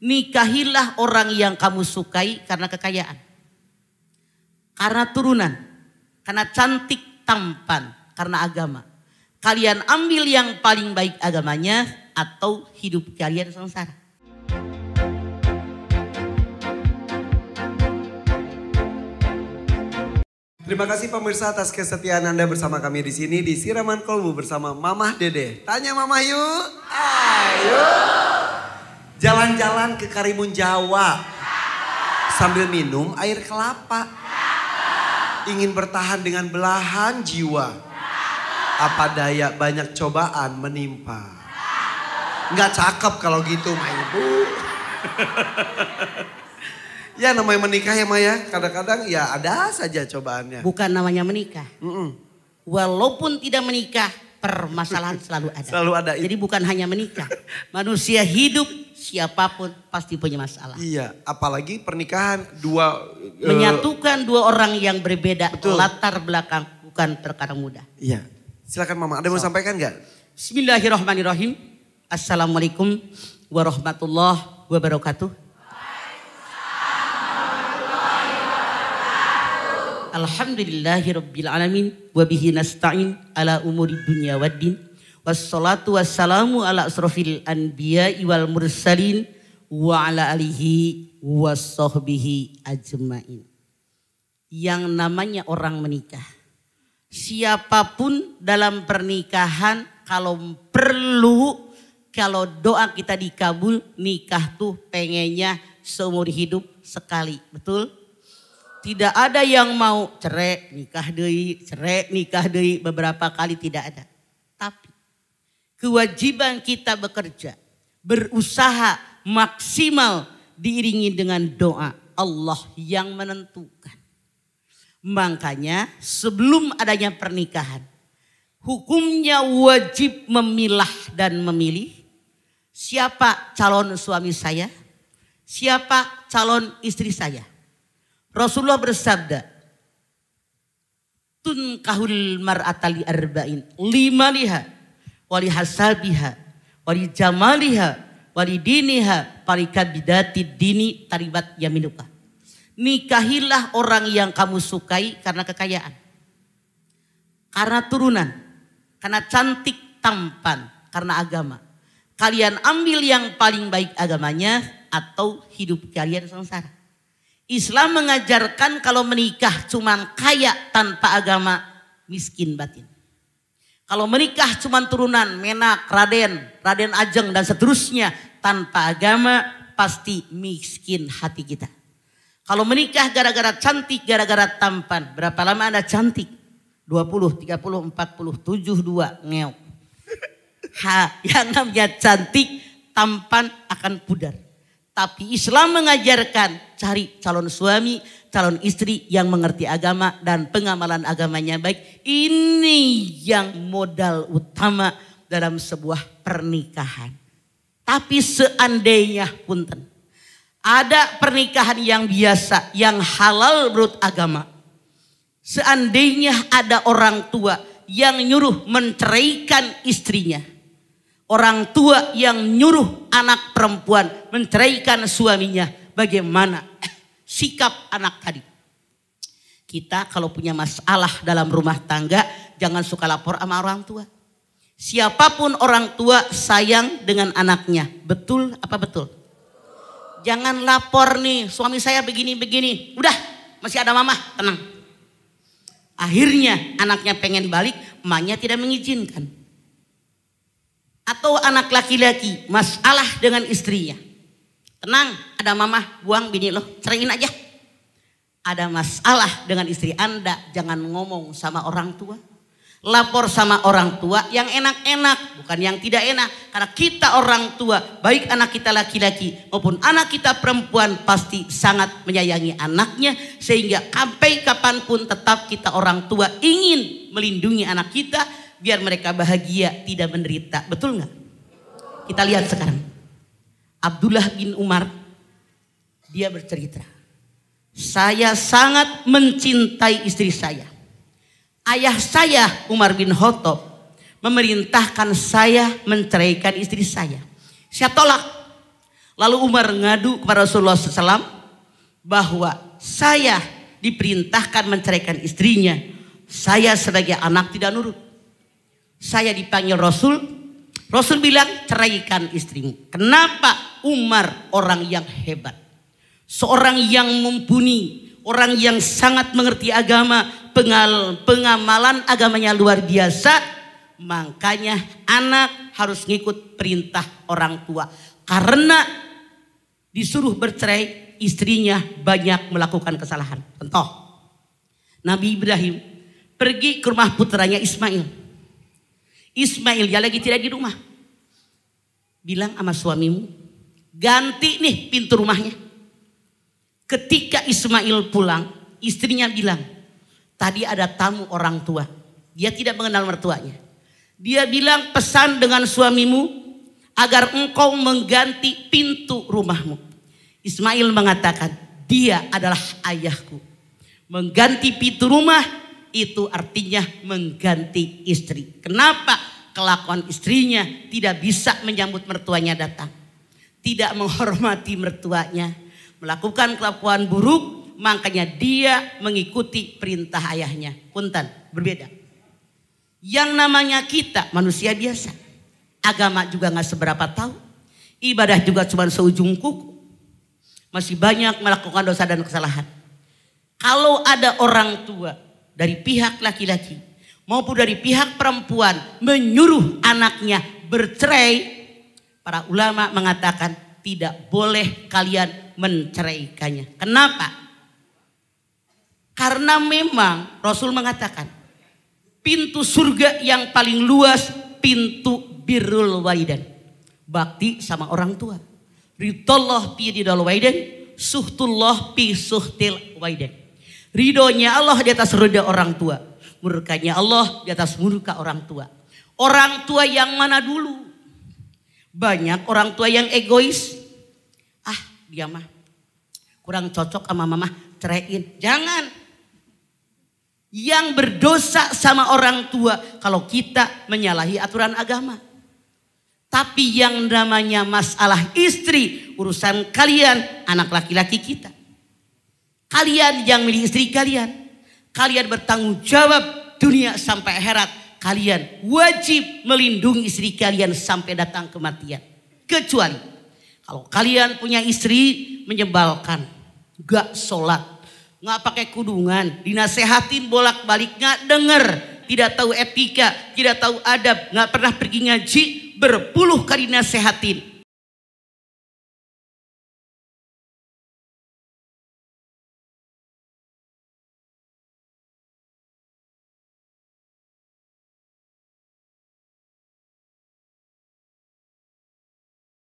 Nikahilah orang yang kamu sukai karena kekayaan, karena turunan, karena cantik tampan, karena agama. Kalian ambil yang paling baik agamanya atau hidup kalian sengsara. Terima kasih pemirsa atas kesetiaan Anda bersama kami di sini di Siraman Kolbu bersama Mamah Dede. Tanya Mamah yuk. Ayo. Jalan-jalan ke Karimun Jawa sambil minum air kelapa. Ingin bertahan dengan belahan jiwa. Apa daya banyak cobaan menimpa. Nggak cakep kalau gitu Ma Ibu. Ya namanya menikah ya Maya, kadang-kadang ya ada saja cobaannya. Bukan namanya menikah. Walaupun tidak menikah, permasalahan selalu ada. Selalu ada. Jadi bukan hanya menikah. Manusia hidup siapapun pasti punya masalah. Iya, apalagi pernikahan menyatukan dua orang yang berbeda. Betul. Latar belakang bukan perkara mudah. Iya, silakan Mama. Ada yang mau sampaikan nggak? Bismillahirrahmanirrahim. Assalamualaikum warahmatullahi wabarakatuh. Alhamdulillahirabbil alamin wa bihi nasta'in ala umuri dunya waddin. Wassalatu wassalamu ala asrofil anbiya'i wal mursalin wa ala alihi wassahbihi ajmain. Yang namanya orang menikah, siapapun dalam pernikahan, kalau perlu, kalau doa kita dikabul, nikah tuh pengennya seumur hidup sekali, betul? Tidak ada yang mau cerai nikah deui beberapa kali, tidak ada. Tapi kewajiban kita bekerja, berusaha maksimal diiringi dengan doa. Allah yang menentukan. Makanya sebelum adanya pernikahan, hukumnya wajib memilah dan memilih siapa calon suami saya, siapa calon istri saya. Rasulullah bersabda, tunkahul mar'ata li arba'in, limaliha, wali hasabiha, wali jamaliha, wali diniha, parikabidati dini taribat yaminuka. Nikahilah orang yang kamu sukai karena kekayaan, karena turunan, karena cantik tampan, karena agama. Kalian ambil yang paling baik agamanya atau hidup kalian sengsara. Islam mengajarkan kalau menikah cuman kaya tanpa agama, miskin batin. Kalau menikah cuman turunan, Menak, Raden Ajeng dan seterusnya tanpa agama, pasti miskin hati kita. Kalau menikah gara-gara cantik, gara-gara tampan, berapa lama Anda cantik? 20, 30, 40, 72, ngeok. Yang namanya cantik, tampan akan pudar. Tapi Islam mengajarkan cari calon suami, calon istri yang mengerti agama dan pengamalan agamanya baik. Ini yang modal utama dalam sebuah pernikahan. Tapi seandainya punten, ada pernikahan yang biasa, yang halal menurut agama. Seandainya ada orang tua yang nyuruh menceraikan istrinya. Orang tua yang nyuruh anak perempuan menceraikan suaminya, bagaimana sikap anak tadi? Kita kalau punya masalah dalam rumah tangga, jangan suka lapor sama orang tua. Siapapun orang tua sayang dengan anaknya, betul apa betul? Jangan lapor nih, suami saya begini-begini, udah masih ada mama, tenang. Akhirnya anaknya pengen balik, emaknya tidak mengizinkan. Atau anak laki-laki masalah dengan istrinya. Tenang, ada mama, buang bini lo, ceraiin aja. Ada masalah dengan istri Anda, jangan ngomong sama orang tua. Lapor sama orang tua yang enak-enak, bukan yang tidak enak. Karena kita orang tua, baik anak kita laki-laki maupun anak kita perempuan pasti sangat menyayangi anaknya. Sehingga sampai kapanpun tetap kita orang tua ingin melindungi anak kita. Biar mereka bahagia, tidak menderita. Betul nggak? Kita lihat sekarang. Abdullah bin Umar, dia bercerita. Saya sangat mencintai istri saya. Ayah saya, Umar bin Khattab, memerintahkan saya menceraikan istri saya. Saya tolak. Lalu Umar ngadu kepada Rasulullah SAW bahwa saya diperintahkan menceraikan istrinya. Saya sebagai anak tidak nurut. Saya dipanggil Rasul. Rasul bilang ceraikan istrimu. Kenapa? Umar orang yang hebat. Seorang yang mumpuni. Orang yang sangat mengerti agama. Pengamalan agamanya luar biasa. Makanya anak harus ngikut perintah orang tua. Karena disuruh bercerai, istrinya banyak melakukan kesalahan. Contoh, Nabi Ibrahim pergi ke rumah putranya Ismail. Ismail ya lagi tidak di rumah. Bilang sama suamimu, ganti nih pintu rumahnya. Ketika Ismail pulang, istrinya bilang, tadi ada tamu orang tua. Dia tidak mengenal mertuanya. Dia bilang, pesan dengan suamimu agar engkau mengganti pintu rumahmu. Ismail mengatakan, dia adalah ayahku. Mengganti pintu rumah itu artinya mengganti istri. Kenapa? Kelakuan istrinya tidak bisa menyambut mertuanya datang. Tidak menghormati mertuanya. Melakukan kelakuan buruk, makanya dia mengikuti perintah ayahnya. Punten, berbeda. Yang namanya kita manusia biasa. Agama juga gak seberapa tahu. Ibadah juga cuma seujung kuku. Masih banyak melakukan dosa dan kesalahan. Kalau ada orang tua dari pihak laki-laki maupun dari pihak perempuan menyuruh anaknya bercerai, para ulama mengatakan tidak boleh kalian menceraikannya. Kenapa? Karena memang Rasul mengatakan pintu surga yang paling luas pintu birrul walidain, bakti sama orang tua. Ridallah fi ridal walidain, suhtullah fi suhtil walidain. Ridhonya Allah di atas ridha orang tua, murkanya Allah di atas murka orang tua. Orang tua yang mana dulu? Banyak orang tua yang egois. Ah, dia mah kurang cocok sama mama, ceraiin. Jangan. Yang berdosa sama orang tua kalau kita menyalahi aturan agama. Tapi yang namanya masalah istri, urusan kalian, anak laki-laki kita. Kalian yang milih istri kalian. Kalian bertanggung jawab dunia sampai akhirat. Kalian wajib melindungi istri kalian sampai datang kematian. Kecuali kalau kalian punya istri menyebalkan, gak sholat, gak pakai kudungan, dinasehatin bolak-balik gak denger, tidak tahu etika, tidak tahu adab, gak pernah pergi ngaji, berpuluh kali nasehatin,